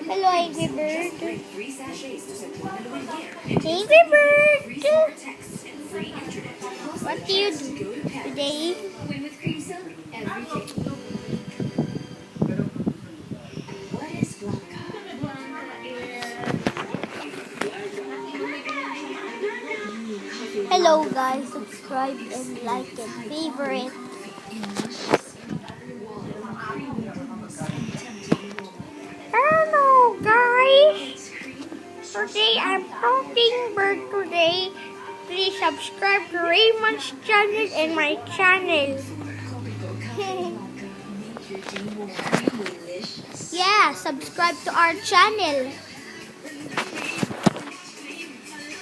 Hello, Angry Bird. Angry Bird. What do you do today? Hello guys, subscribe and like and favorite. Hello guys, today I'm talking bird today. Please subscribe to Raymond's channel and my channel. Yeah, subscribe to our channel.